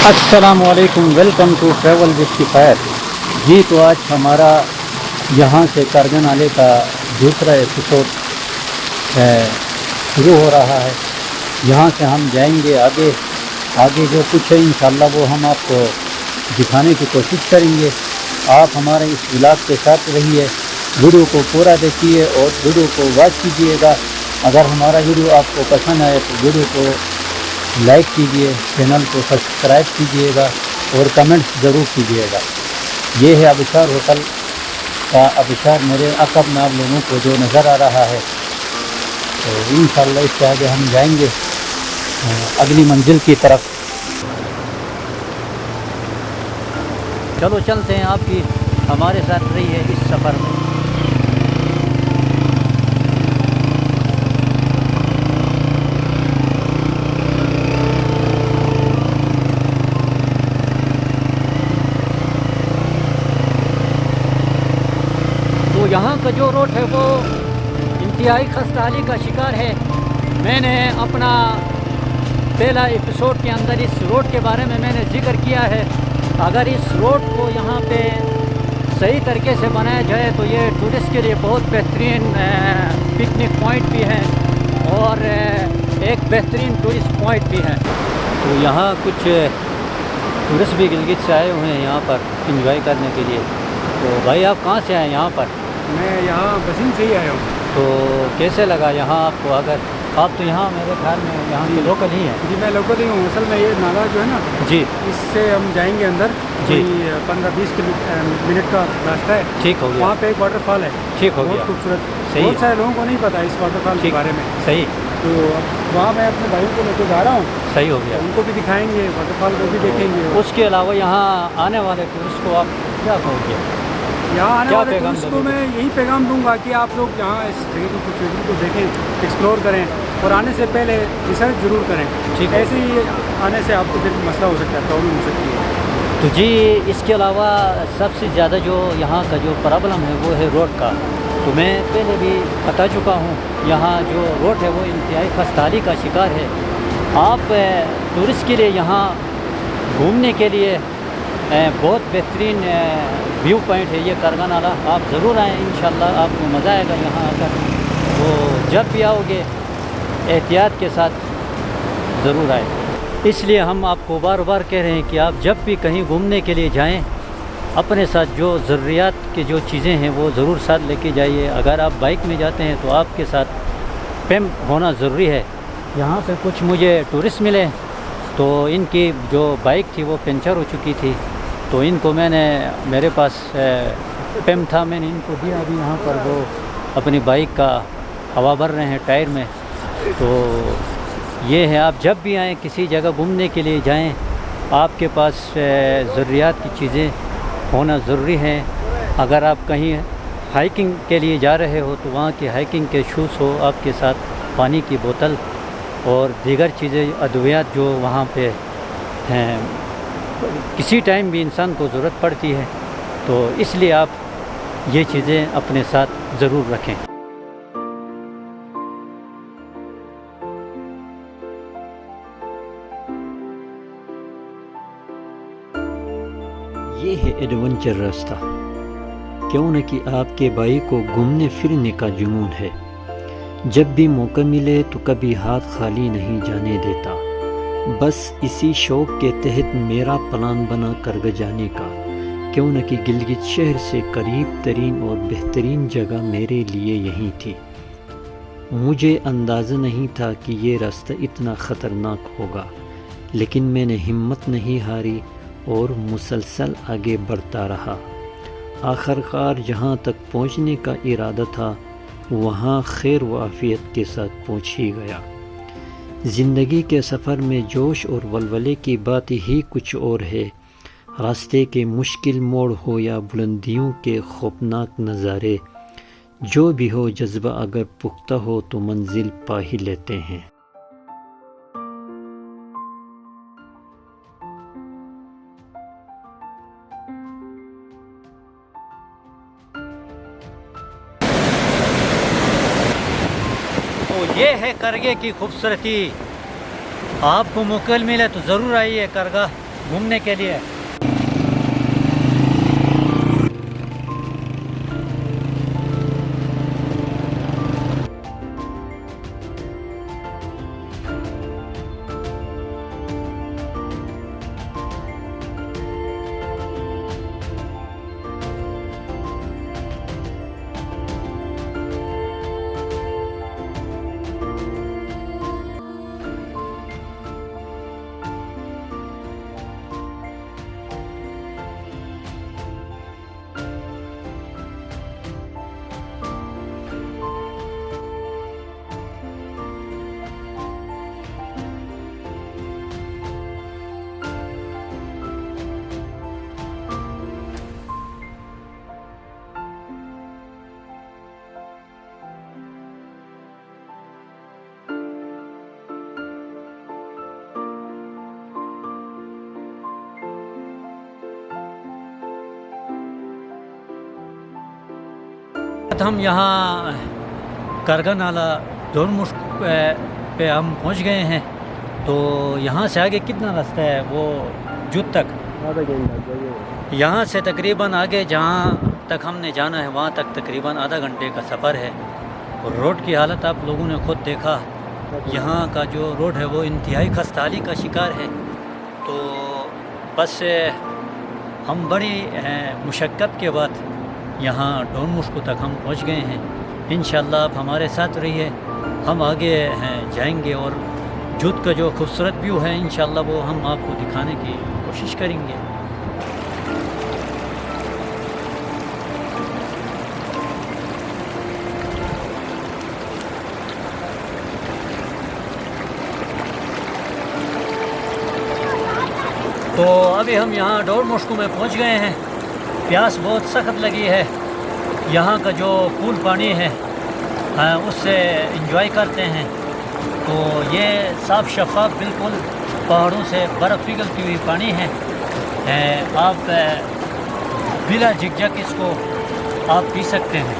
अस्सलाम वालेकुम, welcome to travel with किफ़ायत। जी तो आज हमारा यहाँ से करगन नाले का दूसरा एपिसोड शुरू हो रहा है। यहाँ से हम जाएंगे आगे आगे जो कुछ है इंशाल्लाह वो हम आपको दिखाने की कोशिश करेंगे। आप हमारे इस व्लॉग के साथ रहिए, वीडियो को पूरा देखिए और वीडियो को वॉच कीजिएगा। अगर हमारा वीडियो आपको पसंद आए तो वीडियो को लाइक कीजिए, चैनल को सब्सक्राइब कीजिएगा और कमेंट्स ज़रूर कीजिएगा। ये है अबशार होटल का अबशार मेरे अक़ब में आप लोगों को जो नज़र आ रहा है। तो इंशाअल्लाह इससे आगे हम जाएंगे अगली मंजिल की तरफ। चलो चलते हैं, आप भी हमारे साथ रहिए इस सफ़र में। तो यहाँ का जो रोड है वो इंतहाई खस्ताहाली का शिकार है। मैंने अपना पहला एपिसोड के अंदर इस रोड के बारे में मैंने जिक्र किया है। अगर इस रोड को यहाँ पे सही तरीके से बनाया जाए तो ये टूरिस्ट के लिए बहुत बेहतरीन पिकनिक पॉइंट भी है और एक बेहतरीन टूरिस्ट पॉइंट भी है। तो यहाँ कुछ टूरिस्ट भी गिलगित से आए हुए हैं यहाँ पर इंजॉय करने के लिए। तो भाई आप कहाँ से आए यहाँ पर? मैं यहाँ बसिंग से ही आया हूँ। तो कैसे लगा यहाँ आपको? अगर आप तो यहाँ मेरे ख्याल में यहाँ के लोकल ही हैं। जी मैं लोकल ही हूँ। असल में ये नाला जो है ना जी, इससे हम जाएंगे अंदर जी। 15-20 मिनट का रास्ता है। ठीक हो गया, वहाँ पे एक वाटरफॉल है, ठीक हो बहुत गया, खूबसूरत। सही बहुत है। सारे लोगों को नहीं पता इस वाटरफॉल के ठीक, बारे में। सही तो वहाँ मैं अपने भाइयों को लेकर जा रहा हूँ, सही हो गया। उनको भी दिखाएंगे, वाटरफॉल को भी देखेंगे। उसके अलावा यहाँ आने वाले टूरिस्ट को आप क्या कहोगे? यहाँ आने क्या वाले पैगाम टूरिस्ट को दोगे? मैं यही पैगाम दूंगा कि आप लोग यहाँ इस जगह की खूबसूरती को देखें, एक्सप्लोर करें और आने से पहले रिसर्च ज़रूर करें। ठीक है। ऐसे ही आने से आपको फिर मसला हो सकता है, प्रॉब्लम हो सकती है। तो जी इसके अलावा सबसे ज़्यादा जो यहाँ का जो प्रॉब्लम है वो है रोड का। तो मैं पहले भी बता चुका हूँ, यहाँ जो रोड है वो इंतहाई खस्ताहाली का शिकार है। आप टूरिस्ट के लिए यहाँ घूमने के लिए बहुत बेहतरीन व्यू पॉइंट है ये करगन नाला। आप ज़रूर आएँ, इंशाल्लाह आपको मज़ा आएगा यहाँ आकर। तो जब भी आओगे एहतियात के साथ ज़रूर आए। इसलिए हम आपको बार बार कह रहे हैं कि आप जब भी कहीं घूमने के लिए जाएं अपने साथ जो ज़रूरियात की जो चीज़ें हैं वो ज़रूर साथ लेके जाइए। अगर आप बाइक में जाते हैं तो आपके साथ पेम होना ज़रूरी है। यहाँ पे कुछ मुझे टूरिस्ट मिले तो इनकी जो बाइक थी वो पंचर हो चुकी थी, तो इनको मेरे पास पेम था, मैंने इनको दिया। अभी यहाँ पर वो अपनी बाइक का हवा भर रहे हैं टायर में। तो ये है, आप जब भी आएँ किसी जगह घूमने के लिए जाएं आपके पास ज़रूरियात की चीज़ें होना ज़रूरी है। अगर आप कहीं हाइकिंग के लिए जा रहे हो तो वहाँ के हाइकिंग के शूज़ हो आपके साथ, पानी की बोतल और दीगर चीज़ें, अद्वियात जो वहाँ पे हैं किसी टाइम भी इंसान को ज़रूरत पड़ती है। तो इसलिए आप ये चीज़ें अपने साथ ज़रूर रखें। ये है एडवेंचर रास्ता। क्यों न कि आपके भाई को घूमने फिरने का जुनून है। जब भी मौका मिले तो कभी हाथ खाली नहीं जाने देता। बस इसी शौक़ के तहत मेरा प्लान बना करग जाने का। क्यों न कि गिलगित शहर से करीब तरीन और बेहतरीन जगह मेरे लिए यही थी। मुझे अंदाज़ा नहीं था कि ये रास्ता इतना ख़तरनाक होगा, लेकिन मैंने हिम्मत नहीं हारी और मुसलसल आगे बढ़ता रहा। आखिरकार जहाँ तक पहुँचने का इरादा था वहाँ खैर व आफियत के साथ पहुँच ही गया। ज़िंदगी के सफ़र में जोश और वलवले की बात ही कुछ और है। रास्ते के मुश्किल मोड़ हो या बुलंदियों के खौफनाक नज़ारे, जो भी हो जज्बा अगर पुख्ता हो तो मंजिल पा ही लेते हैं। ये है करगे की खूबसूरती। आपको मौका मिले तो ज़रूर आइए करगा घूमने के लिए। हम यहाँ कारगा नाला डोरमुश पे हम पहुँच गए हैं। तो यहाँ से आगे कितना रास्ता है वो जुत तक? यहाँ से तकरीबन आगे जहाँ तक हमने जाना है वहाँ तक तकरीबन आधा घंटे का सफ़र है। और रोड की हालत आप लोगों ने खुद देखा, यहाँ का जो रोड है वो इंतहाई खस्ताहाली का शिकार है। तो बस हम बड़ी मुशक्क़त के बाद यहाँ डोरमुश्क तक हम पहुँच गए हैं। इंशाअल्लाह आप हमारे साथ रहिए, हम आगे जाएंगे और जुत का जो खूबसूरत व्यू है इंशाअल्लाह वो हम आपको दिखाने की कोशिश करेंगे। तो अभी हम यहाँ डोरमुश्क में पहुँच गए हैं। प्यास बहुत सख्त लगी है। यहाँ का जो कूल पानी है उससे इंजॉय करते हैं। तो ये साफ़ शफाफ बिल्कुल पहाड़ों से बर्फ़ पिघलती हुई पानी है। आप बिला झिझक इसको आप पी सकते हैं।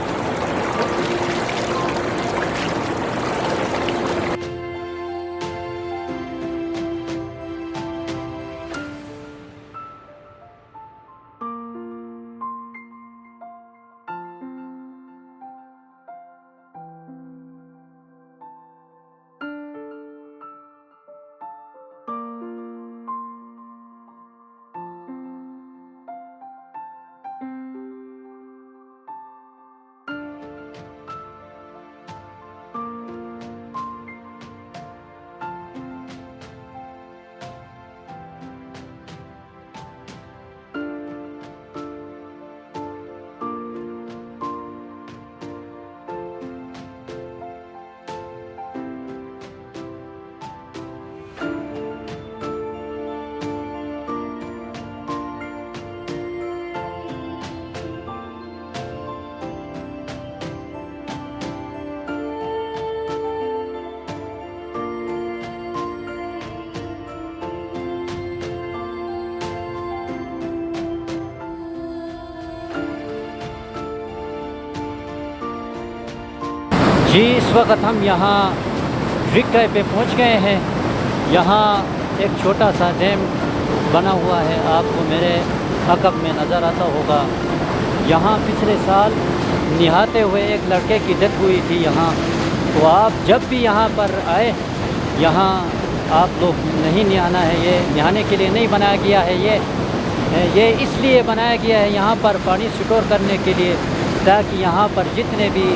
जी इस वक्त हम यहाँ रिक्का पे पहुँच गए हैं। यहाँ एक छोटा सा डैम बना हुआ है, आपको मेरे अकब में नज़र आता होगा। यहाँ पिछले साल नहाते हुए एक लड़के की डेथ हुई थी यहाँ। तो आप जब भी यहाँ पर आए, यहाँ आप लोग नहीं नहाना है, ये नहाने के लिए नहीं बनाया गया है। ये इसलिए बनाया गया है यहाँ पर पानी स्टोर करने के लिए, ताकि यहाँ पर जितने भी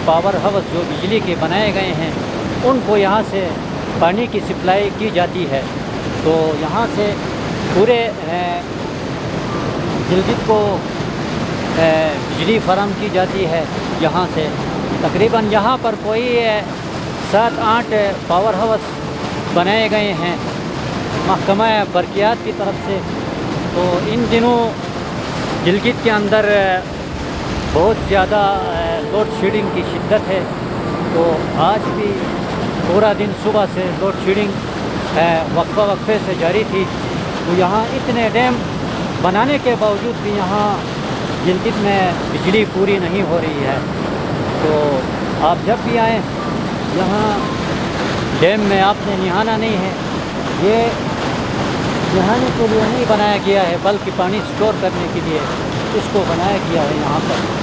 पावर हाउस जो बिजली के बनाए गए हैं उनको यहाँ से पानी की सप्लाई की जाती है। तो यहाँ से पूरे गिलगित को बिजली फराहम की जाती है। यहाँ से तकरीबन यहाँ पर कोई 7-8 पावर हाउस बनाए गए हैं महकमा बरकियात की तरफ से। तो इन दिनों गिलगित के अंदर बहुत ज़्यादा लोड शेडिंग की शिद्दत है। तो आज भी पूरा दिन सुबह से लोड शेडिंग वक्फे से जारी थी। तो यहाँ इतने डैम बनाने के बावजूद भी यहाँ गिलगित में बिजली पूरी नहीं हो रही है। तो आप जब भी आएँ, यहाँ डैम में आपने नहाना नहीं है। ये नहाने के लिए नहीं बनाया गया है, बल्कि पानी स्टोर करने के लिए इसको बनाया गया है यहाँ पर।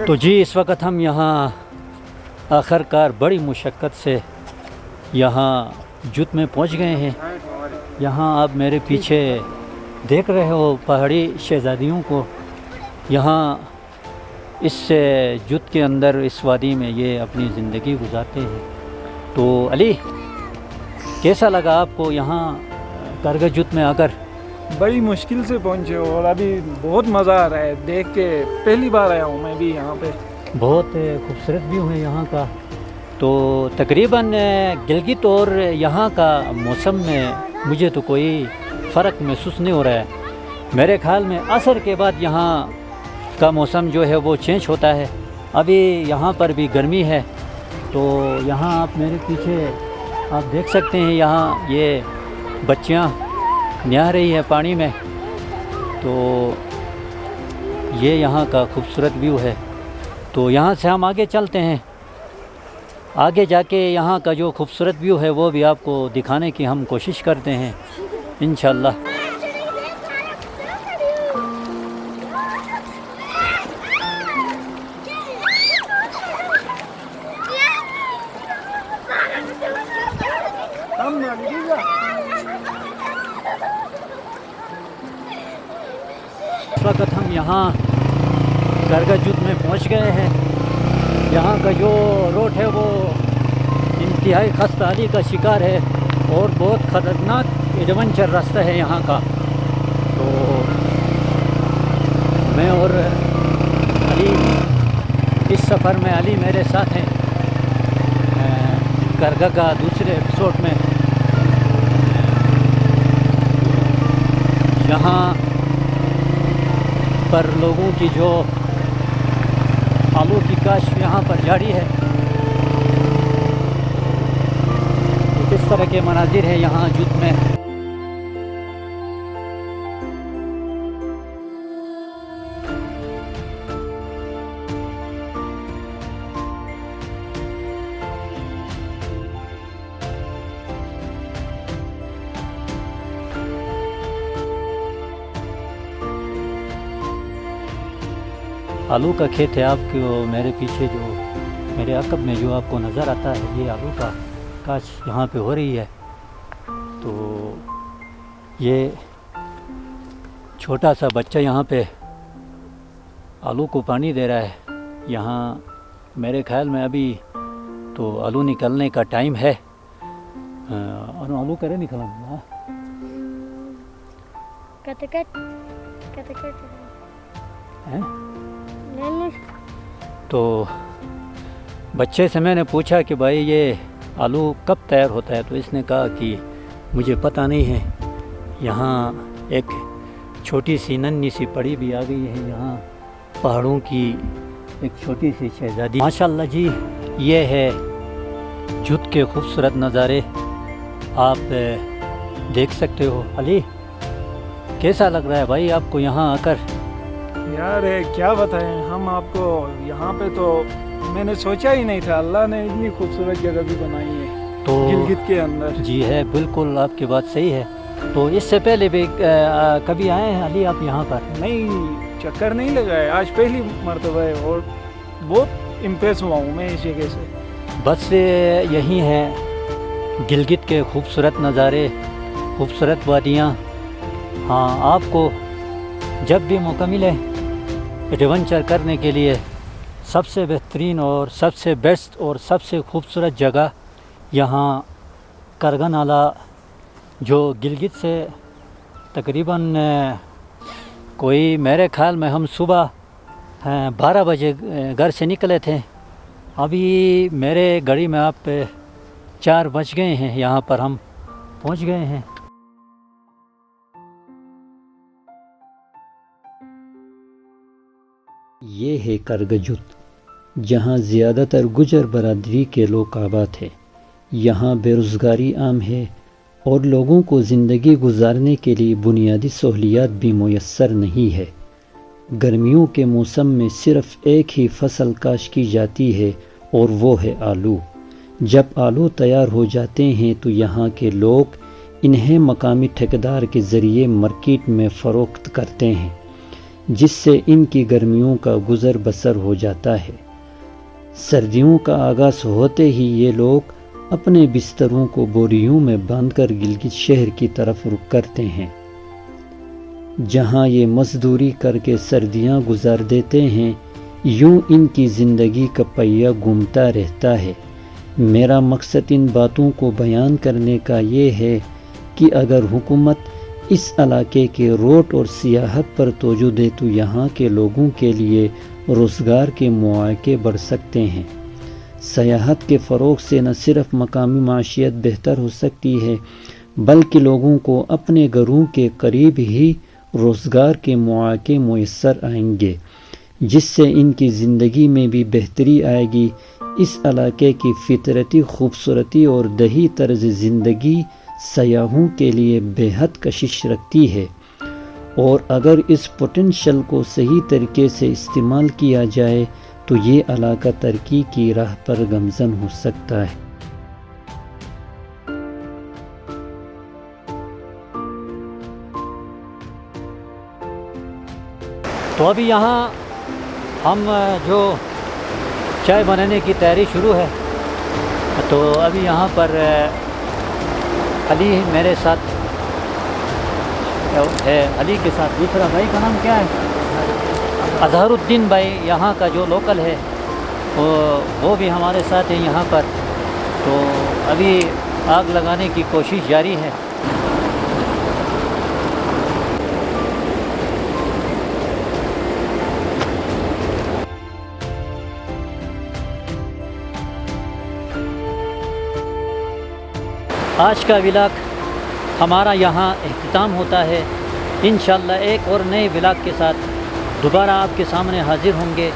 तो जी इस वक्त हम यहाँ आखिरकार बड़ी मुशक्क़त से यहाँ जुत में पहुँच गए हैं। यहाँ आप मेरे पीछे देख रहे हो पहाड़ी शहज़ादियों को। यहाँ इस जुत के अंदर इस वादी में ये अपनी ज़िंदगी गुजारते हैं। तो अली, कैसा लगा आपको यहाँ कारगिल जुत में आकर? बड़ी मुश्किल से पहुँचे हो और अभी बहुत मज़ा आ रहा है देख के। पहली बार आया हूँ मैं भी यहाँ पे। बहुत खूबसूरत व्यू है यहाँ का। तो तकरीबन गिलगित और यहाँ का मौसम में मुझे तो कोई फ़र्क महसूस नहीं हो रहा है। मेरे ख्याल में असर के बाद यहाँ का मौसम जो है वो चेंज होता है। अभी यहाँ पर भी गर्मी है। तो यहाँ आप मेरे पीछे आप देख सकते हैं, यहाँ ये बच्चियाँ नहा रही है पानी में। तो ये यहाँ का खूबसूरत व्यू है। तो यहाँ से हम आगे चलते हैं। आगे जाके यहाँ का जो खूबसूरत व्यू है वो भी आपको दिखाने की हम कोशिश करते हैं इंशाल्लाह। इस वक्त हम यहाँ कारगिल जुत में पहुँच गए हैं। यहाँ का जो रोड है वो इंतहाई खस्ताहाली का शिकार है और बहुत ख़तरनाक एडवेंचर रास्ता है यहाँ का। तो मैं और अली इस सफ़र में, अली मेरे साथ हैं कारगिल का दूसरे एपिसोड में। यहाँ पर लोगों की जो आलू की काश्त यहाँ पर जारी है। किस तरह के मनाजिर है यहाँ जुत में। आलू का खेत है आपको मेरे पीछे, जो मेरे अकब में जो आपको नज़र आता है, ये आलू का काश्त यहाँ पे हो रही है। तो ये छोटा सा बच्चा यहाँ पे आलू को पानी दे रहा है। यहाँ मेरे ख्याल में अभी तो आलू निकलने का टाइम है। और आलू करे निकला हैं। तो बच्चे से मैंने पूछा कि भाई ये आलू कब तैयार होता है, तो इसने कहा कि मुझे पता नहीं है। यहाँ एक छोटी सी नन्ही सी पड़ी भी आ गई है। यहाँ पहाड़ों की एक छोटी सी शहजादी। माशाल्लाह जी, ये है जुत के खूबसूरत नज़ारे आप देख सकते हो। अली, कैसा लग रहा है भाई आपको यहाँ आकर? यार क्या बताएं हम आपको, यहाँ पे तो मैंने सोचा ही नहीं था, अल्लाह ने इतनी खूबसूरत जगह भी बनाई है तो गिलगित के अंदर। जी है, बिल्कुल आपकी बात सही है। तो इससे पहले भी कभी आए हैं अली आप यहाँ पर? नहीं, चक्कर नहीं लगा है, आज पहली मरतबा है और बहुत इम्प्रेस हुआ हूँ मैं इस जगह से। बस यही है गिलगित के खूबसूरत नज़ारे, खूबसूरत वादियाँ। हाँ, आपको जब भी मौका मिले एडवेंचर करने के लिए सबसे बेहतरीन और सबसे बेस्ट और सबसे खूबसूरत जगह यहाँ करगा नाला, जो गिलगित से तकरीबन कोई मेरे ख्याल में हम सुबह 12 बजे घर से निकले थे। अभी मेरे घड़ी में आप 4 बज गए हैं, यहाँ पर हम पहुँच गए हैं। ये है करगजुत, जहाँ ज़्यादातर गुजर बरादरी के लोग आबाद हैं। यहाँ बेरोज़गारी आम है और लोगों को ज़िंदगी गुजारने के लिए बुनियादी सहूलियात भी मुयस्सर नहीं है। गर्मियों के मौसम में सिर्फ़ एक ही फसल काश्त की जाती है और वो है आलू। जब आलू तैयार हो जाते हैं तो यहाँ के लोग इन्हें मकामी ठेकेदार के ज़रिए मार्केट में फ़रोख्त करते हैं, जिससे इनकी गर्मियों का गुज़र बसर हो जाता है। सर्दियों का आगाज़ होते ही ये लोग अपने बिस्तरों को बोरियों में बांधकर गिलगित शहर की तरफ रुख करते हैं, जहां ये मजदूरी करके सर्दियां गुजार देते हैं। यूं इनकी ज़िंदगी का पहिया घूमता रहता है। मेरा मकसद इन बातों को बयान करने का ये है कि अगर हुकूमत इस इलाके के रोड और सियाहत पर तवज्जो दे तो यहाँ के लोगों के लिए रोज़गार के मौके बढ़ सकते हैं। सयाहत के फ़रोग़ से न सिर्फ मकामी माशियत बेहतर हो सकती है, बल्कि लोगों को अपने घरों के करीब ही रोज़गार के मौके मुयस्सर आएंगे, जिससे इनकी ज़िंदगी में भी बेहतरी आएगी। इस इलाके की फितरती खूबसूरती और दही तर्ज ज़िंदगी सयाहों के लिए बेहद कशिश रखती है, और अगर इस पोटेंशियल को सही तरीके से इस्तेमाल किया जाए तो ये इलाका तरक्की की राह पर गमज़न हो सकता है। तो अभी यहाँ हम जो चाय बनाने की तैयारी शुरू है, तो अभी यहाँ पर अली मेरे साथ है, अली के साथ दूसरा भाई का नाम क्या है? अजहरुद्दीन भाई, यहाँ का जो लोकल है वो भी हमारे साथ है यहाँ पर। तो अभी आग लगाने की कोशिश जारी है। आज का व्लॉग हमारा यहाँ इख्तिताम होता है। इंशाअल्लाह एक और नए व्लॉग के साथ दोबारा आपके सामने हाजिर होंगे।